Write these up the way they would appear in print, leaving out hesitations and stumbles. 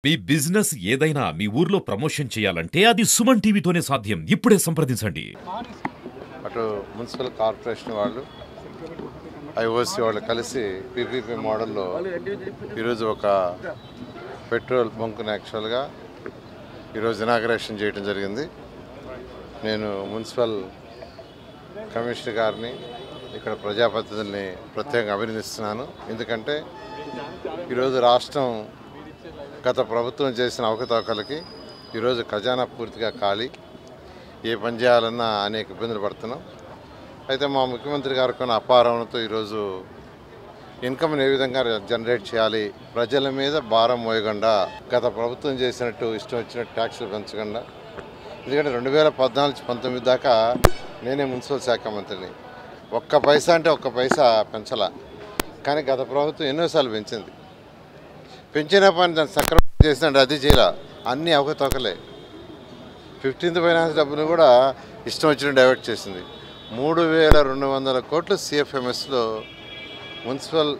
మీ business ఏదైనా మీ ఊర్లో promotion చేయాలంటే అది సుమన్ టీవీతోనే సాధ్యం. ఇప్పుడే సంప్రదించండి. అటు మున్సిపల్ కార్పొరేషన్ వాళ్ళు ఐఓసి వాళ్ళు కలిసి పీపీపీ మోడల్లో ఈరోజు ఒక పెట్రోల్ బంకుని యాక్చువల్గా ఈరోజు ఇనాగరేషన్ చేయడం జరిగింది. నేను మున్సిపల్ కమిషనర్ గారిని ఇక్కడ ప్రజాప్రతినిధుల్ని ప్రత్యేకంగా అభినందిస్తున్నాను. ఎందుకంటే ఈరోజు రాష్ట్రం గత ప్రభుత్వం చేసిన అవకతవకలకి ఈరోజు ఖజానా పూర్తిగా ఖాళీ, ఏ పని చేయాలన్నా అనేక ఇబ్బందులు పడుతున్నాం. అయితే మా ముఖ్యమంత్రి గారు కొన్ని అపారంతో ఈరోజు ఇన్కమ్ని ఏ విధంగా జనరేట్ చేయాలి, ప్రజల మీద భారం మోయకుండా గత ప్రభుత్వం చేసినట్టు ఇష్టం వచ్చినట్టు ట్యాక్సులు పెంచకుండా. ఎందుకంటే 2014-19 దాకా నేనే మున్సిపల్ శాఖ మంత్రిని. ఒక్క పైసా అంటే ఒక్క పైసా పెంచలా, కానీ గత ప్రభుత్వం ఎన్నోసార్లు పెంచింది. పెంచిన పని దాన్ని సక్రమంగా చేసినట్టు అది చేయాల, అన్నీ అవకతవకలే. 15th ఫైనాన్స్ డబ్బును కూడా ఇష్టం వచ్చినట్టు డైవర్ట్ చేసింది. 3200 కోట్లు సిఎఫ్ఎంఎస్లో మున్సిపల్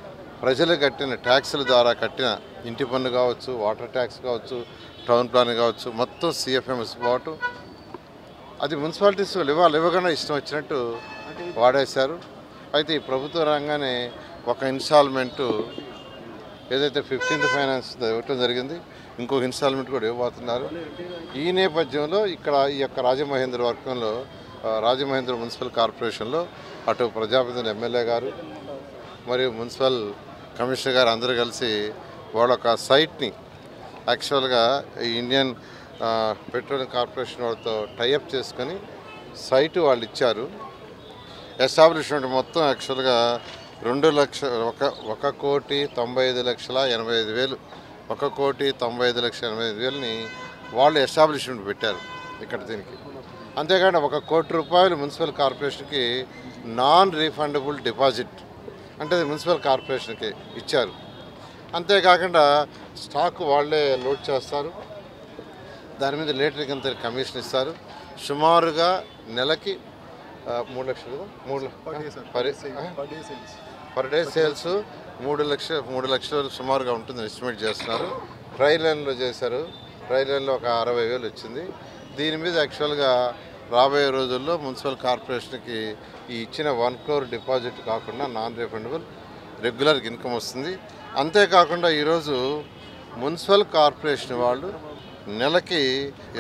ప్రజలు కట్టిన ట్యాక్సుల ద్వారా కట్టిన ఇంటి పన్ను కావచ్చు, వాటర్ ట్యాక్స్ కావచ్చు, టౌన్ ప్లాన్ కావచ్చు, మొత్తం సిఎఫ్ఎంఎస్ పోవటం. అది మున్సిపాలిటీస్ ఇవ్వకుండా ఇష్టం వచ్చినట్టు వాడేశారు. అయితే ఈ ప్రభుత్వ రంగానే ఒక ఇన్స్టాల్మెంటు ఏదైతే 15th ఫైనాన్స్ ఇవ్వటం జరిగింది, ఇంకొక ఇన్స్టాల్మెంట్ కూడా ఇవ్వబోతున్నారు. ఈ నేపథ్యంలో ఇక్కడ ఈ యొక్క రాజమహేంద్ర వర్గంలో రాజమహేంద్ర మున్సిపల్ కార్పొరేషన్లో అటు ప్రజాప్రతినిధులు ఎమ్మెల్యే గారు మరియు మున్సిపల్ కమిషనర్ గారు అందరూ కలిసి వాళ్ళ ఒక సైట్ని యాక్చువల్గా ఈ ఇండియన్ పెట్రోలియం కార్పొరేషన్ వాళ్ళతో టైఅప్ చేసుకొని సైటు వాళ్ళు ఇచ్చారు. ఎస్టాబ్లిష్మెంట్ మొత్తం యాక్చువల్గా 1,95,85,85,000 1,95,85,85,000ని వాళ్ళు ఎస్టాబ్లిష్మెంట్ పెట్టారు ఇక్కడ దీనికి. అంతేకాకుండా ₹1 కోటి మున్సిపల్ కార్పొరేషన్కి నాన్ రీఫండబుల్ డిపాజిట్ అంటే మున్సిపల్ కార్పొరేషన్కి ఇచ్చారు. అంతేకాకుండా స్టాక్ వాళ్ళే లోడ్ చేస్తారు, దాని మీద లీటర్కి అంత కమిషన్ ఇస్తారు. సుమారుగా నెలకి 3 లక్షలు పర్ డే సేల్స్ 3 లక్షలు సుమారుగా ఉంటుందని ఎస్టిమేట్ చేస్తున్నారు. ట్రయల్ లైన్లో చేశారు, ట్రయల్ లైన్లో ఒక 60,000 వచ్చింది. దీని మీద యాక్చువల్గా రాబోయే రోజుల్లో మున్సిపల్ కార్పొరేషన్కి ఈ ఇచ్చిన 1 crore డిపాజిట్ కాకుండా నాన్ రీఫండబుల్ రెగ్యులర్ ఇన్కమ్ వస్తుంది. అంతేకాకుండా ఈరోజు మున్సిపల్ కార్పొరేషన్ వాళ్ళు నెలకి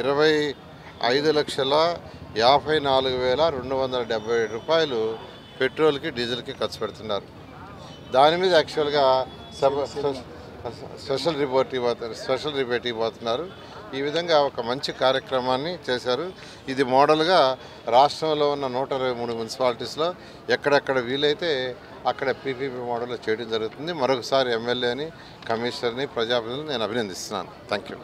25,54,277 రూపాయలు పెట్రోల్కి డీజిల్కి ఖర్చు పెడుతున్నారు. దాని మీద యాక్చువల్గా స్పెషల్ రిబేట్ ఇవ్వబోతున్నారు. ఈ విధంగా ఒక మంచి కార్యక్రమాన్ని చేశారు. ఇది మోడల్గా రాష్ట్రంలో ఉన్న 123 మున్సిపాలిటీస్లో ఎక్కడెక్కడ వీలైతే అక్కడ పీపీపీ మోడల్లో చేయడం జరుగుతుంది. మరొకసారి ఎమ్మెల్యేని, కమిషనర్ని, ప్రజాప్రతినిధులను నేను అభినందిస్తున్నాను. Thank you.